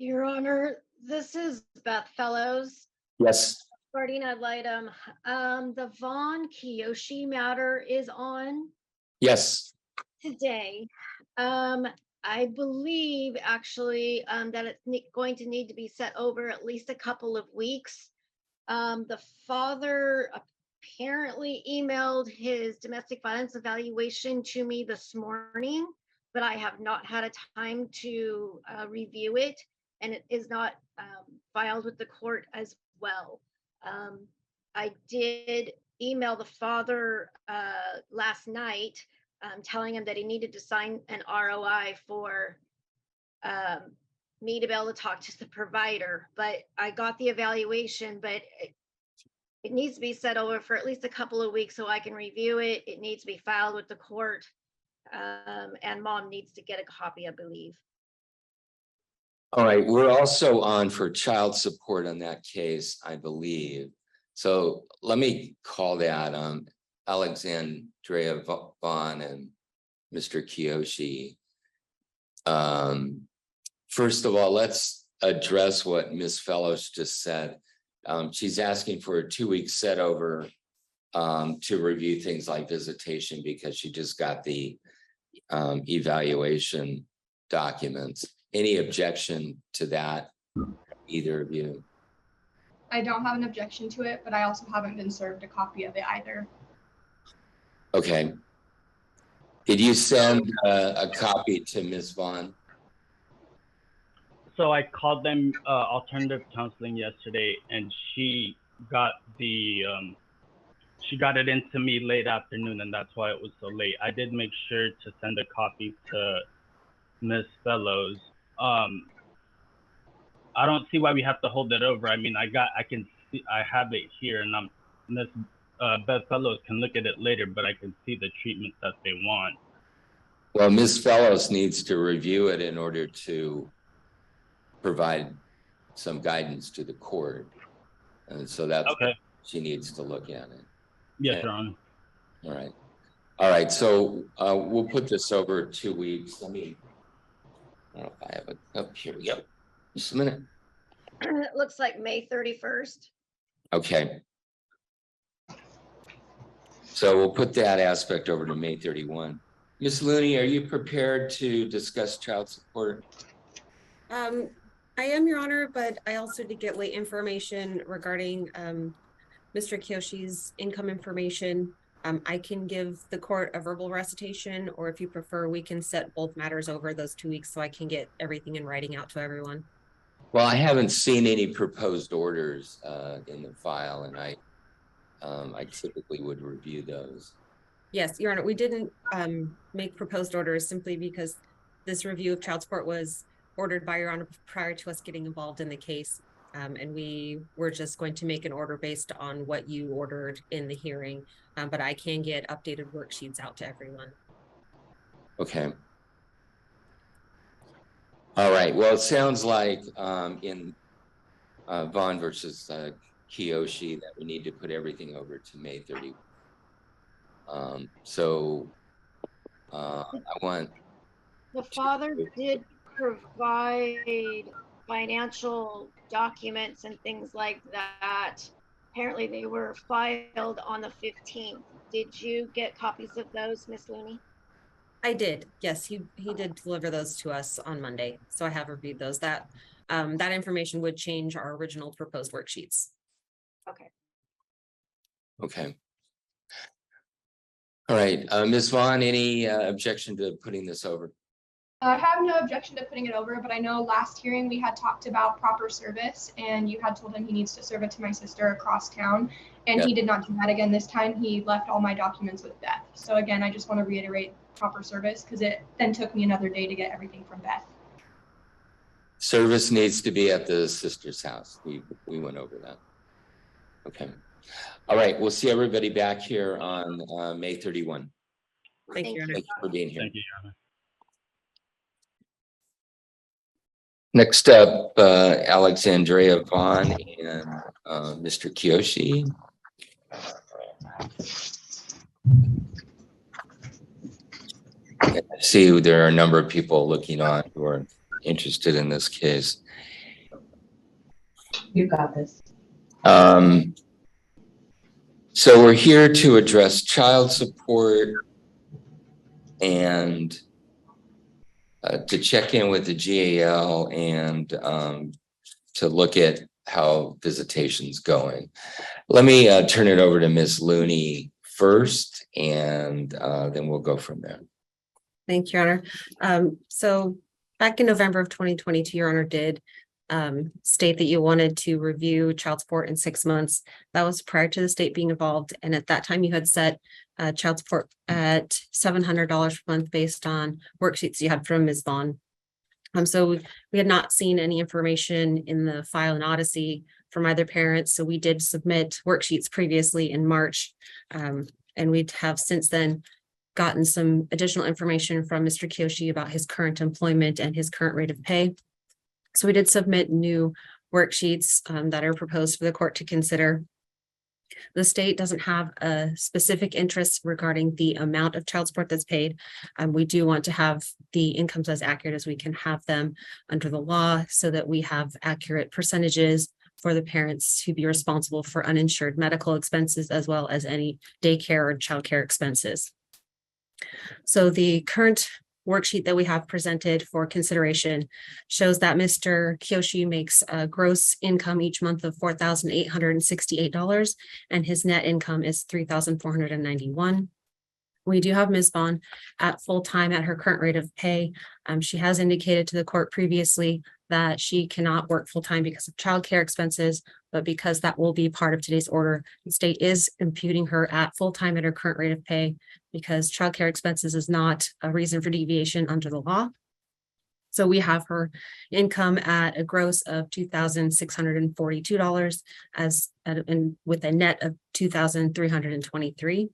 Your Honor, this is Beth Fellows. Yes. Starting ad litem, the Vaughn Kiyoshi matter is on Yes. today. I believe actually that it's going to need to be set over at least a couple of weeks. The father apparently emailed his domestic violence evaluation to me this morning, but I have not had a time to review it, and it is not filed with the court as well. I did email the father last night, telling him that he needed to sign an ROI for me to be able to talk to the provider. But I got the evaluation, but it needs to be set over for at least a couple of weeks so I can review it. It needs to be filed with the court, and mom needs to get a copy, I believe. All right, we're also on for child support on that case, I believe. So let me call that Alexandria Vaughn and Mr. Kiyoshi. First of all, let's address what Ms. Fellows just said. She's asking for a 2-week set over to review things like visitation because she just got the evaluation documents. Any objection to that, either of you? I don't have an objection to it, but I also haven't been served a copy of it either. Okay. Did you send a copy to Ms. Vaughn? So I called them alternative counseling yesterday, and she got the she got it into me late afternoon, and that's why it was so late. I did make sure to send a copy to Ms. Fellows. I don't see why we have to hold it over. I mean, I can see, I have it here, and Ms. Beth Fellows can look at it later, but I can see the treatment that they want. Well, Ms. Fellows needs to review it in order to provide some guidance to the court. And so that's okay. She needs to look at it. Yes, Okay. Your Honor. All right. All right. So we'll put this over 2 weeks. Let me, I don't know if I have it up. Here we go. Just a minute. It looks like May 31st. Okay. So we'll put that aspect over to May 31. Ms. Looney, are you prepared to discuss child support? I am, Your Honor, but I also did get late information regarding Mr. Kiyoshi's income information. I can give the court a verbal recitation, or if you prefer, we can set both matters over those 2 weeks so I can get everything in writing out to everyone. Well, I haven't seen any proposed orders in the file, and I typically would review those. Yes, Your Honor, we didn't make proposed orders simply because this review of child support was ordered by Your Honor prior to us getting involved in the case. And we were just going to make an order based on what you ordered in the hearing. But I can get updated worksheets out to everyone. Okay. All right. Well, it sounds like in Vaughn versus Kiyoshi that we need to put everything over to May 30. So I want... The father did provide financial documents and things like that. Apparently they were filed on the 15th. Did you get copies of those, Ms. Looney? I did. Yes, he did deliver those to us on Monday. So I have reviewed those. That information would change our original proposed worksheets. Okay. Okay. All right. Ms. Vaughn, any objection to putting this over? I have no objection to putting it over, but I know last hearing we had talked about proper service, and you had told him he needs to serve it to my sister across town, and Yep. He did not do that again this time. He left all my documents with Beth. So again, I just want to reiterate proper service because it then took me another day to get everything from Beth. Service needs to be at the sister's house. We went over that. Okay. All right. We'll see everybody back here on May 31. Thank you, Your Honor. Thank you for being here. Thank you, Your Honor. Next up, Alexandria Vaughn and Mr. Kiyoshi. I see there are a number of people looking on who are interested in this case. You got this. So we're here to address child support and to check in with the GAL and to look at how visitation's going. Let me turn it over to Ms. Looney first, and then we'll go from there. Thank you, Your Honor. So back in November of 2022, Your Honor did state that you wanted to review child support in 6 months. That was prior to the state being involved. And at that time you had set child support at $700 per month based on worksheets you had from Ms. Vaughn. So we had not seen any information in the file in Odyssey from either parent. So we did submit worksheets previously in March. And we have since then gotten some additional information from Mr. Kiyoshi about his current employment and his current rate of pay. So we did submit new worksheets that are proposed for the court to consider. The state doesn't have a specific interest regarding the amount of child support that's paid. We do want to have the incomes as accurate as we can have them under the law so that we have accurate percentages for the parents to be responsible for uninsured medical expenses as well as any daycare or childcare expenses. So the current worksheet that we have presented for consideration shows that Mr. Kiyoshi makes a gross income each month of $4,868 and his net income is $3,491. We do have Ms. Vaughn at full-time at her current rate of pay. She has indicated to the court previously that she cannot work full-time because of childcare expenses, but because that will be part of today's order, the state is imputing her at full-time at her current rate of pay because childcare expenses is not a reason for deviation under the law. So we have her income at a gross of $2,642 and with a net of $2,323.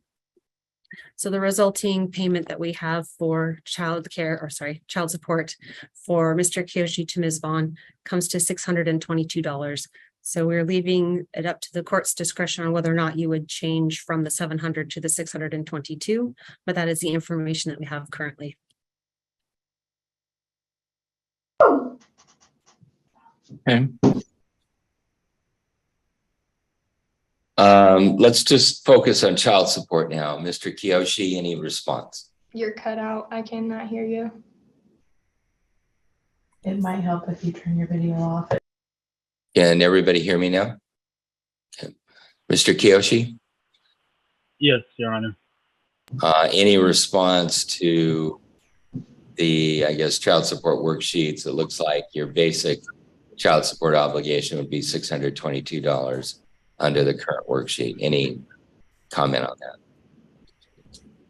So the resulting payment that we have for child support for Mr. Kiyoshi to Ms. Vaughn comes to $622. So we're leaving it up to the court's discretion on whether or not you would change from the 700 to the 622, but that is the information that we have currently. Okay. Let's just focus on child support now. Mr. Kiyoshi, any response? You're cut out. I cannot hear you. It might help if you turn your video off. Can everybody hear me now? Okay. Mr. Kiyoshi? Yes, Your Honor. Any response to the, I guess, child support worksheets? It looks like your basic child support obligation would be $622 under the current worksheet. Any comment on that?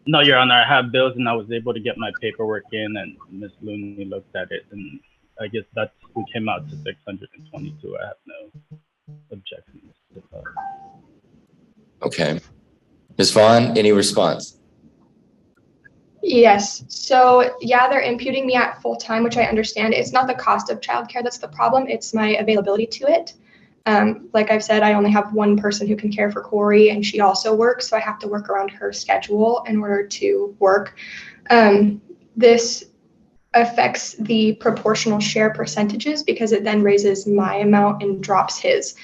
No, Your Honor, I have bills and I was able to get my paperwork in and Ms. Looney looked at it and I guess that's who came out to 622. I have no objections to that. Okay. Ms. Vaughn, any response? Yes. So yeah, they're imputing me at full time, which I understand. It's not the cost of childcare that's the problem. It's my availability to it. Like I've said, I only have one person who can care for Corey and she also works. So I have to work around her schedule in order to work. This affects the proportional share percentages because it then raises my amount and drops his.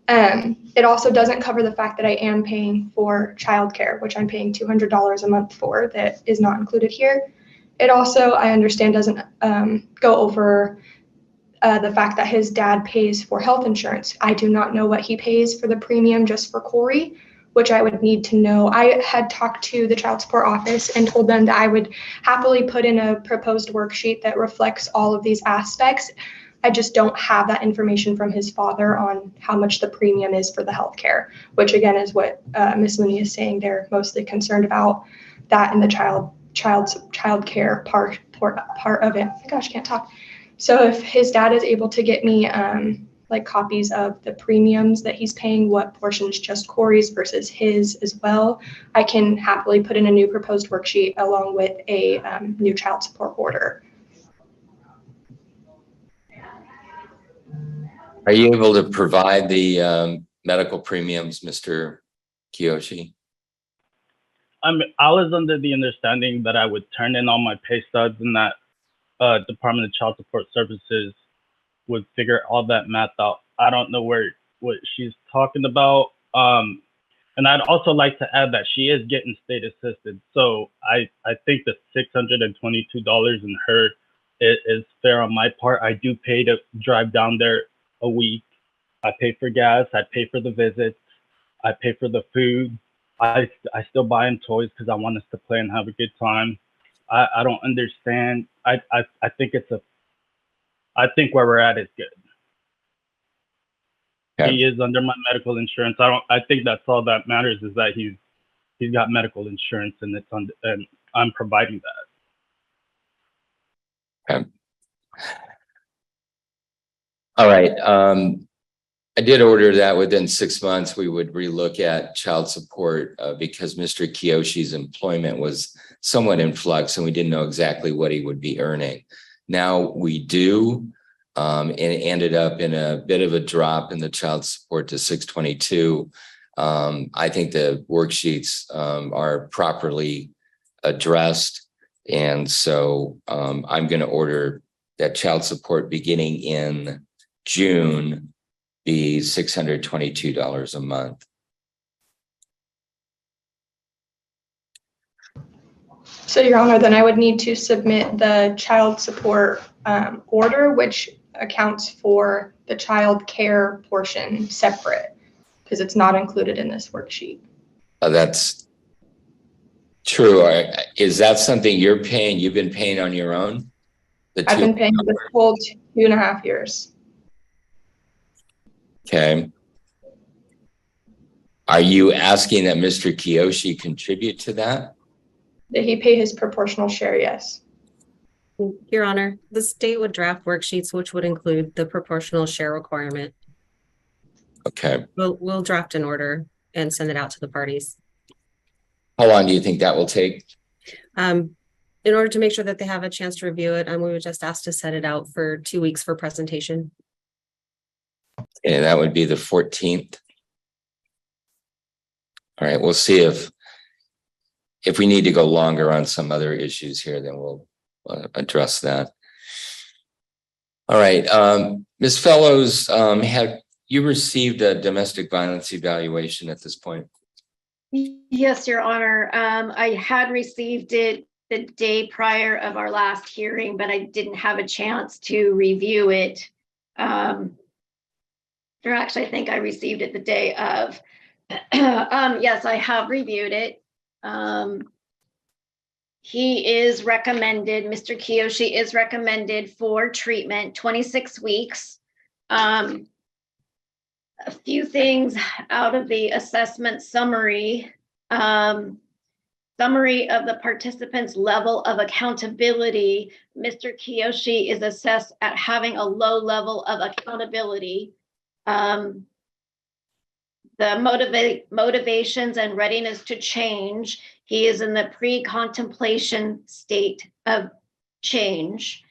It also doesn't cover the fact that I am paying for childcare, which I'm paying $200 a month for that is not included here. It also, I understand, doesn't go over the fact that his dad pays for health insurance. I do not know what he pays for the premium just for Corey, which I would need to know. I had talked to the child support office and told them that I would happily put in a proposed worksheet that reflects all of these aspects. I just don't have that information from his father on how much the premium is for the healthcare, which again is what Ms. Looney is saying. They're mostly concerned about that and the child care part of it. Gosh, I can't talk. So if his dad is able to get me like copies of the premiums that he's paying, what portion is just Corey's versus his as well, I can happily put in a new proposed worksheet along with a new child support order. Are you able to provide the medical premiums, Mr. Kiyoshi? I was under the understanding that I would turn in all my pay stubs and that Department of Child Support Services would figure all that math out I don't know what she's talking about. And I'd also like to add that she is getting state assisted. So I think the $622 in her is fair on my part. I do pay to drive down there a week. I pay for gas. I pay for the visits. I pay for the food. I still buy him toys because I want us to play and have a good time. I don't understand. I think I think where we're at is good. Okay. He is under my medical insurance. I think that's all that matters is that he's got medical insurance and and I'm providing that. Okay. All right. I did order that within 6 months, we would relook at child support because Mr. Kiyoshi's employment was somewhat in flux and we didn't know exactly what he would be earning. Now we do, and it ended up in a bit of a drop in the child support to 622. I think the worksheets are properly addressed. And so I'm going to order that child support beginning in June be $622 a month. So, Your Honor, then I would need to submit the child support order, which accounts for the child care portion separate, because it's not included in this worksheet. That's true. Is that something you're paying? You've been paying on your own? I've been paying the full 2.5 years. Okay. Are you asking that Mr. Kiyoshi contribute to that? Did he pay his proportional share? Yes. Your Honor, the state would draft worksheets which would include the proportional share requirement. Okay. We'll draft an order and send it out to the parties. How long do you think that will take? In order to make sure that they have a chance to review it, we would just ask to set it out for 2 weeks for presentation. And that would be the 14th. All right, we'll see if we need to go longer on some other issues here, then we'll address that. All right, Ms. Fellows, have you received a domestic violence evaluation at this point? Yes, Your Honor. I had received it the day prior of our last hearing, but I didn't have a chance to review it. Or actually, I think I received it the day of. Yes, I have reviewed it. He is recommended, Mr. Kiyoshi is recommended for treatment, 26 weeks. A few things out of the assessment summary. Summary of the participant's level of accountability. Mr. Kiyoshi is assessed at having a low level of accountability. The motivations and readiness to change. He is in the pre-contemplation state of change.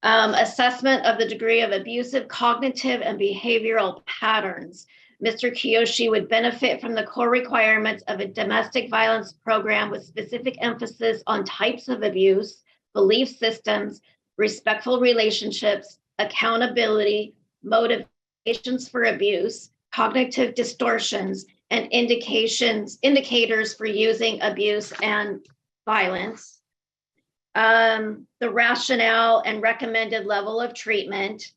Assessment of the degree of abusive cognitive and behavioral patterns. Mr. Kiyoshi would benefit from the core requirements of a domestic violence program with specific emphasis on types of abuse, belief systems, respectful relationships, accountability, motivations for abuse, cognitive distortions, and indicators for using abuse and violence. The rationale and recommended level of treatment.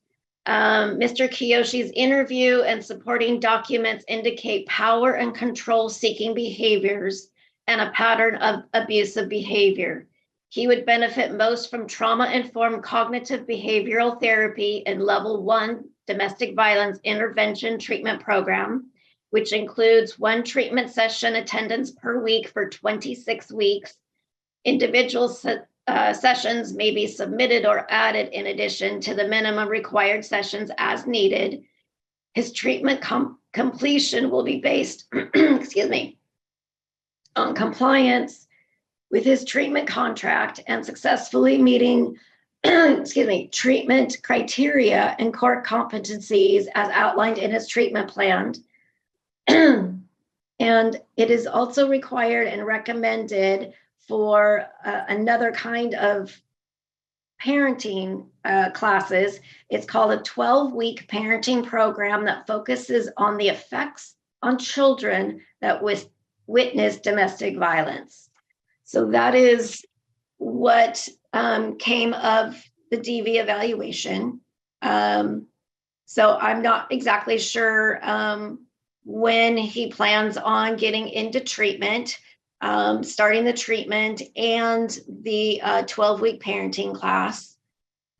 Mr. Kiyoshi's interview and supporting documents indicate power and control seeking behaviors and a pattern of abusive behavior. He would benefit most from trauma-informed cognitive behavioral therapy and level 1 domestic violence intervention treatment program, which includes 1 treatment session attendance per week for 26 weeks. Individual sessions may be submitted or added in addition to the minimum required sessions as needed. His treatment completion will be based, excuse me, on compliance with his treatment contract and successfully meeting, excuse me, treatment criteria and core competencies as outlined in his treatment plan. And it is also required and recommended for another kind of parenting classes. It's called a 12-week parenting program that focuses on the effects on children that witness domestic violence. So that is what came of the DV evaluation. So I'm not exactly sure when he plans on getting into treatment, starting the treatment and the 12-week parenting class.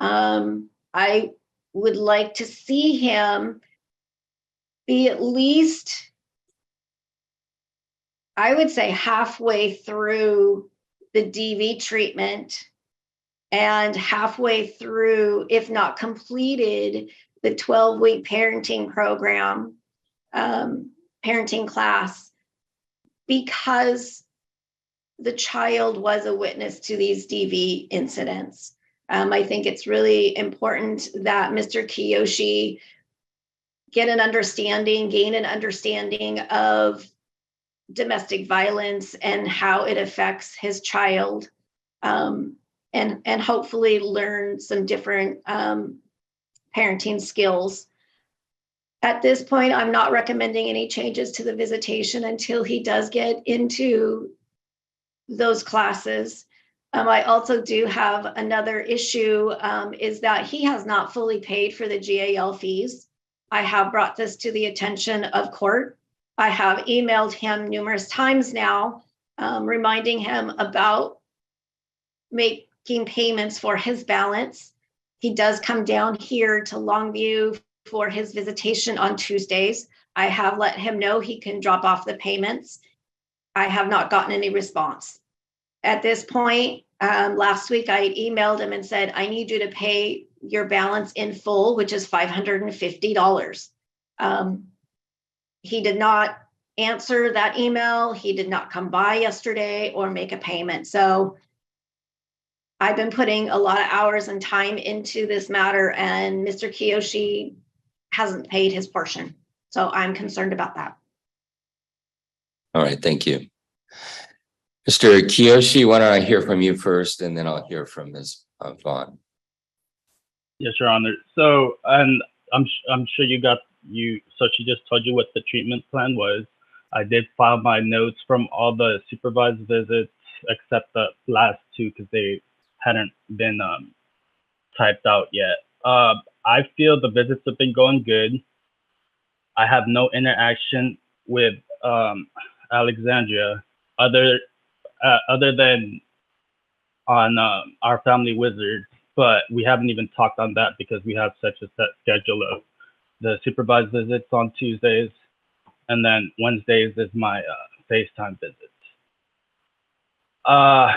I would like to see him be at least, I would say, halfway through the DV treatment and halfway through, if not completed, the 12-week parenting program, parenting class, because the child was a witness to these DV incidents. I think it's really important that Mr. Kiyoshi gain an understanding of domestic violence and how it affects his child, and hopefully learn some different parenting skills. At this point, I'm not recommending any changes to the visitation until he does get into those classes. I also do have another issue, is that he has not fully paid for the GAL fees. I have brought this to the attention of court. I have emailed him numerous times now, reminding him about making payments for his balance. He does come down here to Longview for his visitation on Tuesdays. I have let him know he can drop off the payments. I have not gotten any response. At this point, last week I emailed him and said, I need you to pay your balance in full, which is $550. He did not answer that email. He did not come by yesterday or make a payment. So I've been putting a lot of hours and time into this matter, and Mr. Kiyoshi hasn't paid his portion. So I'm concerned about that. All right, thank you. Mr. Kiyoshi, why don't I hear from you first, and then I'll hear from Ms. Vaughn. Yes, Your Honor. So, and I'm sure so she just told you what the treatment plan was. I did file my notes from all the supervised visits except the last two because they hadn't been typed out yet. I feel the visits have been going good. I have no interaction with Alexandria other than on our family wizard, but we haven't even talked on that because we have such a set schedule of the supervised visits on Tuesdays, and then Wednesdays is my FaceTime visits. I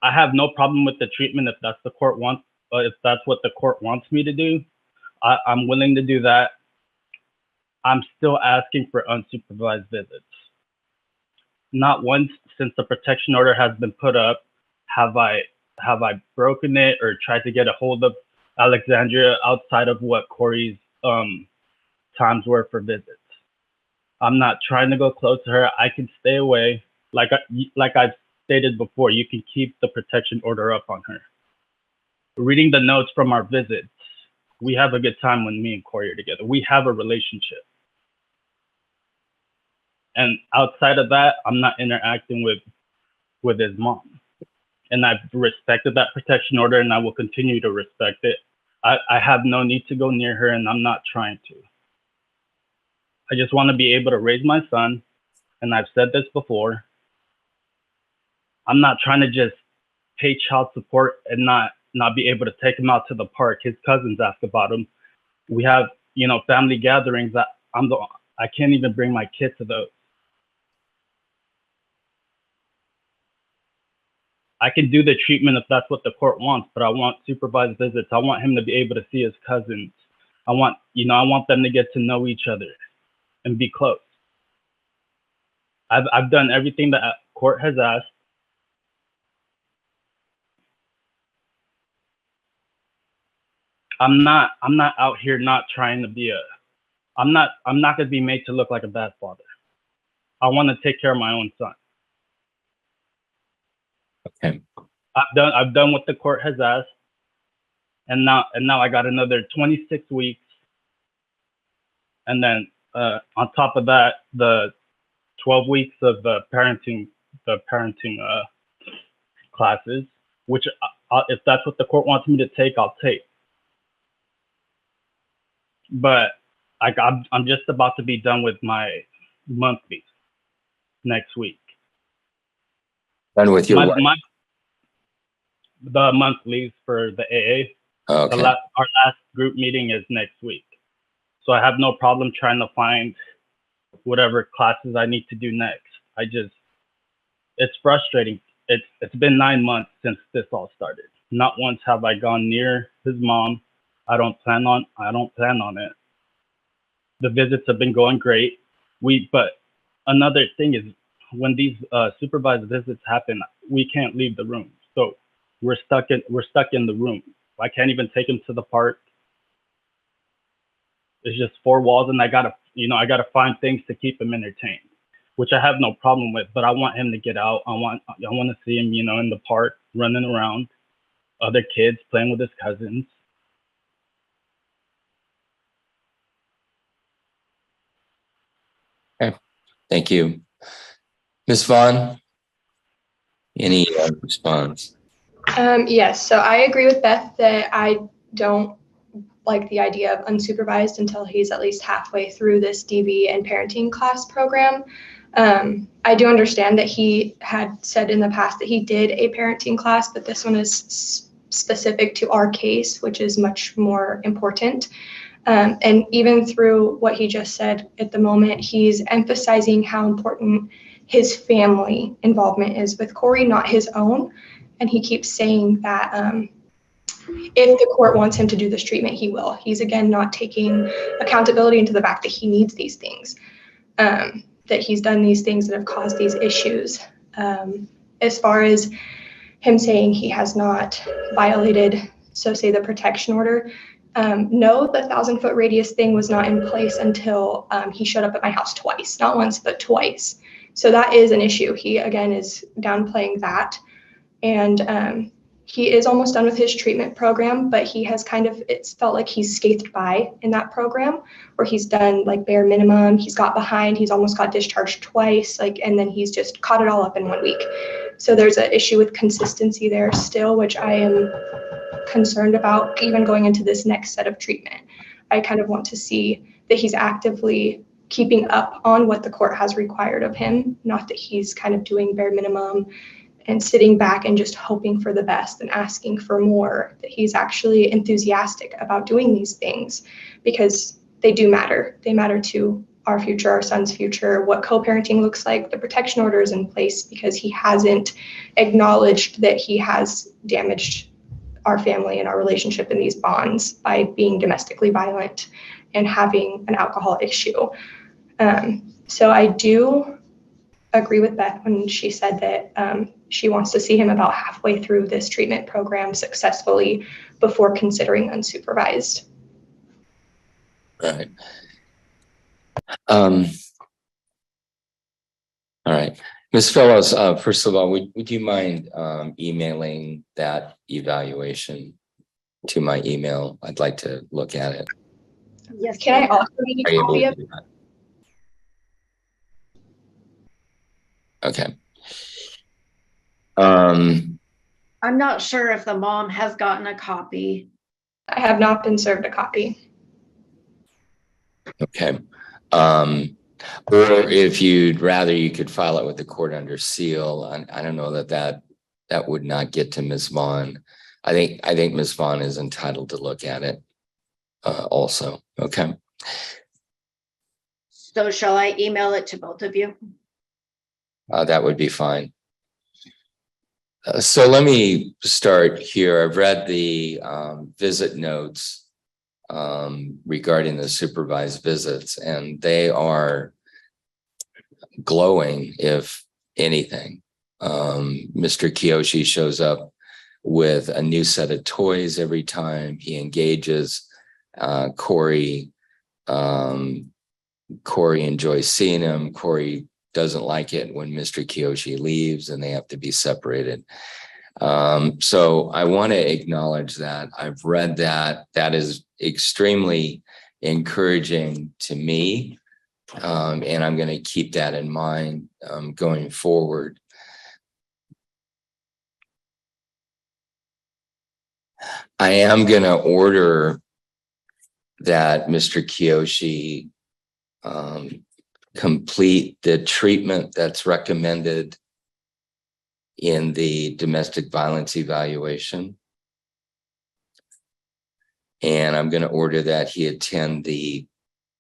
have no problem with the treatment if that's if that's what the court wants me to do. I'm willing to do that. I'm still asking for unsupervised visits. Not once since the protection order has been put up have I broken it or tried to get a hold of Alexandria outside of what Corey's times were for visits. I'm not trying to go close to her. I can stay away. Like I've stated before, you can keep the protection order up on her. Reading the notes from our visits, we have a good time when me and Corey are together. We have a relationship. And outside of that, I'm not interacting with his mom. And I've respected that protection order, and I will continue to respect it. I have no need to go near her, and I'm not trying to. I just want to be able to raise my son, and I've said this before. I'm not trying to just pay child support and not be able to take him out to the park. His cousins ask about him. We have, family gatherings that I can't even bring my kid to those. I can do the treatment if that's what the court wants, but I want supervised visits. I want him to be able to see his cousins. I want them to get to know each other and be close. I've done everything that court has asked. I'm not out here not trying to be I'm not going to be made to look like a bad father. I want to take care of my own son. Okay. I've done what the court has asked. and now I got another 26 weeks, and then on top of that, the 12 weeks of the parenting classes, which if that's what the court wants me to take, I'll take. But I'm just about to be done with my monthly next week. Done with your what? The monthlies for the AA. Okay. Our last group meeting is next week. So I have no problem trying to find whatever classes I need to do next. It's frustrating. It's been 9 months since this all started. Not once have I gone near his mom. I don't plan on it. The visits have been going great. But another thing is when these supervised visits happen, we can't leave the room. So we're stuck in the room. I can't even take him to the park. It's just 4 walls, and I gotta find things to keep him entertained, which I have no problem with. But I want him to get out. I want to see him, in the park, running around, other kids playing with his cousins. Okay. Thank you, Ms. Vaughn. Any response? Yes, so I agree with Beth that I don't like the idea of unsupervised until he's at least halfway through this DV and parenting class program. I do understand that he had said in the past that he did a parenting class, but this one is specific to our case, which is much more important. And even through what he just said at the moment, he's emphasizing how important his family involvement is with Corey, not his own. And he keeps saying that if the court wants him to do this treatment, he will. He's, again, not taking accountability into the fact that he needs these things, that he's done these things that have caused these issues. As far as him saying he has not violated, so say, the protection order, no, the 1,000-foot radius thing was not in place until he showed up at my house twice, not once, but twice. So that is an issue. He, again, is downplaying that. And he is almost done with his treatment program, but he has it's felt like he's scathed by in that program, where he's done like bare minimum. He's got behind, he's almost got discharged twice, and then he's just caught it all up in 1 week. So there's an issue with consistency there still, which I am concerned about even going into this next set of treatment. I kind of want to see that he's actively keeping up on what the court has required of him, not that he's kind of doing bare minimum and sitting back and just hoping for the best and asking for more, that he's actually enthusiastic about doing these things, because they do matter. They matter to our future, our son's future, what co-parenting looks like. The protection order is in place because he hasn't acknowledged that he has damaged our family and our relationship in these bonds by being domestically violent and having an alcohol issue. So I do agree with Beth when she said that she wants to see him about halfway through this treatment program successfully before considering unsupervised. Right. All right. Ms. Fellows, first of all, would you mind emailing that evaluation to my email? I'd like to look at it. Yes. Can I also make a copy of it? Okay. I'm not sure if the mom has gotten a copy. I have not been served a copy. Okay. Or if you'd rather, you could file it with the court under seal. I don't know that would not get to Ms. Vaughn. I think Ms. Vaughn is entitled to look at it also. Okay. So shall I email it to both of you? That would be fine. So let me start here. I've read the visit notes regarding the supervised visits, and they are glowing, if anything. Mr. Kiyoshi shows up with a new set of toys every time he engages. Corey enjoys seeing him. Corey doesn't like it when Mr. Kiyoshi leaves and they have to be separated. So I want to acknowledge that. I've read that. That is extremely encouraging to me. And I'm going to keep that in mind going forward. I am going to order that Mr. Kiyoshi complete the treatment that's recommended in the domestic violence evaluation. And I'm going to order that he attend the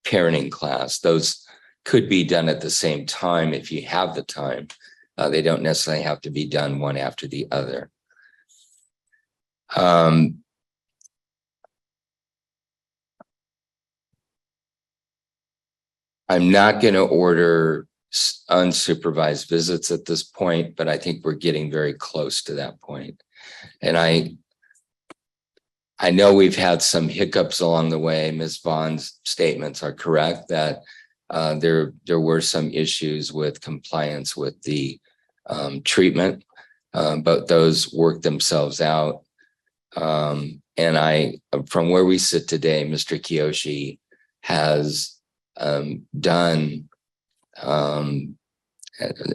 parenting class. Those could be done at the same time if you have the time. They don't necessarily have to be done one after the other. I'm not going to order unsupervised visits at this point, but I think we're getting very close to that point. And I know we've had some hiccups along the way. Ms. Vaughn's statements are correct that there were some issues with compliance with the treatment, but those worked themselves out. And from where we sit today, Mr. Kiyoshi has done,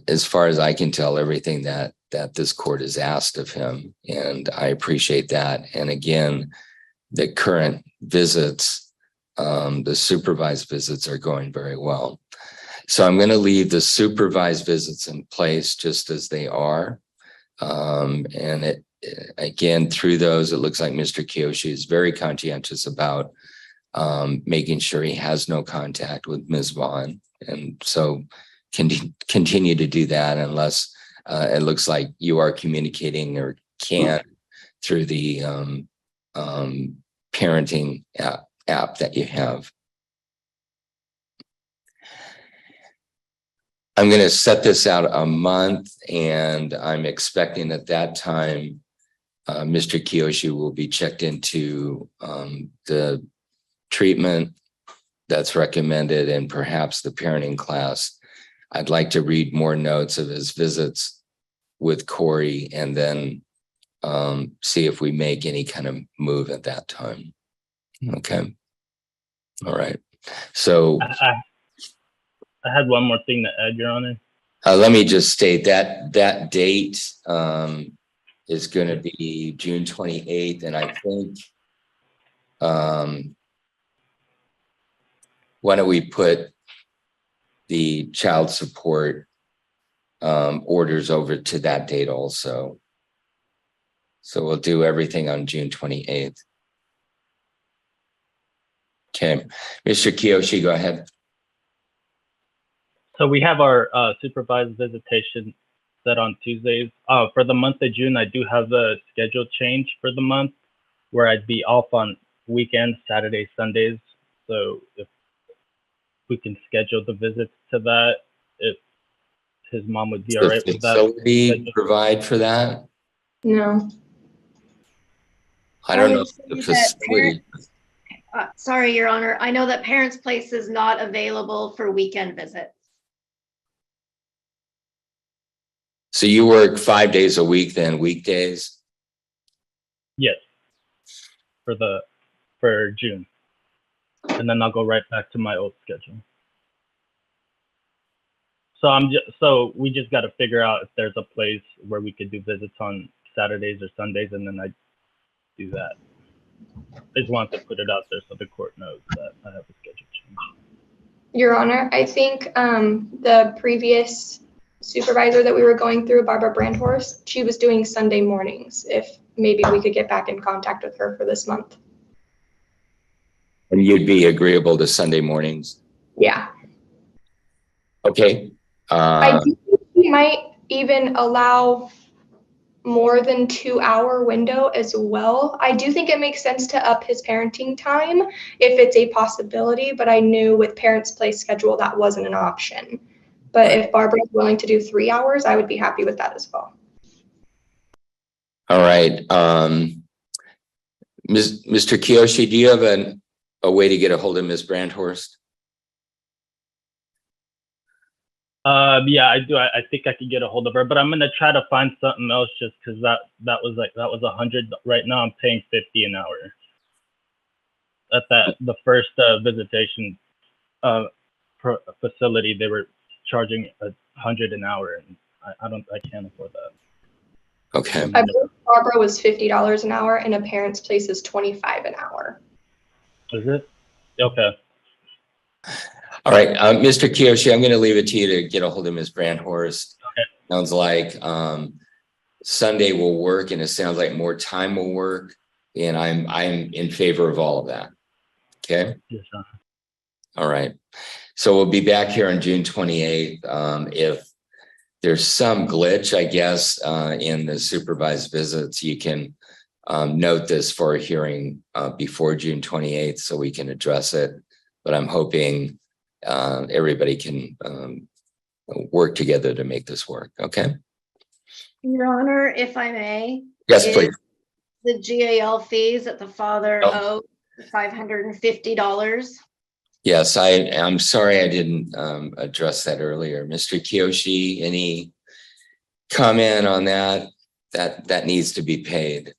as far as I can tell, everything that this court has asked of him, and I appreciate that. And again, the current visits, the supervised visits are going very well. So I'm going to leave the supervised visits in place just as they are. And again, through those, it looks like Mr. Kiyoshi is very conscientious about making sure he has no contact with Ms. Vaughn. And so continue to do that unless it looks like you are communicating or can through the parenting app that you have. I'm going to set this out a month, and I'm expecting at that time, Mr. Kiyoshi will be checked into the treatment that's recommended and perhaps the parenting class. I'd like to read more notes of his visits with Corey and then see if we make any kind of move at that time. Okay. All right. So I had one more thing to add, Your Honor. Let me just state that that date is going to be June 28th. And I think, why don't we put the child support orders over to that date also. So we'll do everything on June 28th. Okay, Mr. Kiyoshi, go ahead. So we have our supervised visitation set on Tuesdays. For the month of June, I do have the schedule change for the month where I'd be off on weekends, Saturdays, Sundays. So if we can schedule the visits to that, if his mom would be all right with that. Facility provide for that? No. I don't know if the facility. Sorry, Your Honor. I know that Parents Place is not available for weekend visits. So you work 5 days a week then, weekdays? Yes, for June. And then I'll go right back to my old schedule. So we just got to figure out if there's a place where we could do visits on Saturdays or Sundays, and then I do that. I just wanted to put it out there so the court knows that I have a schedule change. Your Honor, I think the previous supervisor that we were going through, Barbara Brandhorst, she was doing Sunday mornings. If maybe we could get back in contact with her for this month. And you'd be agreeable to Sunday mornings? Yeah. Okay. I do think we might even allow more than 2 hour window as well. I do think it makes sense to up his parenting time if it's a possibility, but I knew with Parents Place schedule that wasn't an option. But if Barbara is willing to do 3 hours, I would be happy with that as well. All right. Mr. Kiyoshi, do you have a way to get a hold of Ms. Brandhorst? Yeah, I do. I think I could get a hold of her, but I'm gonna try to find something else just because that was 100. Right now I'm paying 50 an hour. At the first visitation facility, they were charging 100 an hour, and I can't afford that. Okay. I believe Barbara was $50 an hour, and a parent's place is $25 an hour. Is it? Okay. All right, Mr. Kiyoshi, I'm going to leave it to you to get a hold of Ms. Brandhorst. Okay. Sounds like Sunday will work, and it sounds like more time will work, and I'm in favor of all of that. Okay. Yes, sir. All right. So we'll be back here on June 28th. If there's some glitch, I guess, in the supervised visits, you can note this for a hearing before June 28th so we can address it. But I'm hoping everybody can work together to make this work. Okay. Your Honor, if I may. Yes, is please. The GAL fees that the father owed, $550. Yes, I'm sorry I didn't address that earlier. Mr. Kiyoshi, any comment on that? That needs to be paid.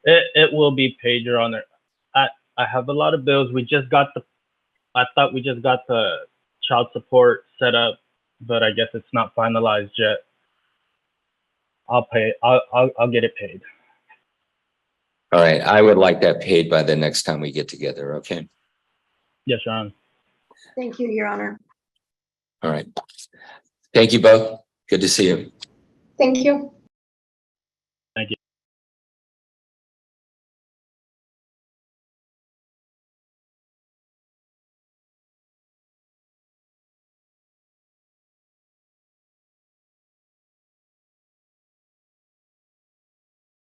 It will be paid, Your Honor. I have a lot of bills. I thought we just got the child support set up, but I guess it's not finalized yet. I'll pay. I'll get it paid. All right, I would like that paid by the next time we get together. Okay. Yes, Your Honor. Thank you, Your Honor. All right. Thank you both. Good to see you. Thank you. Thank you.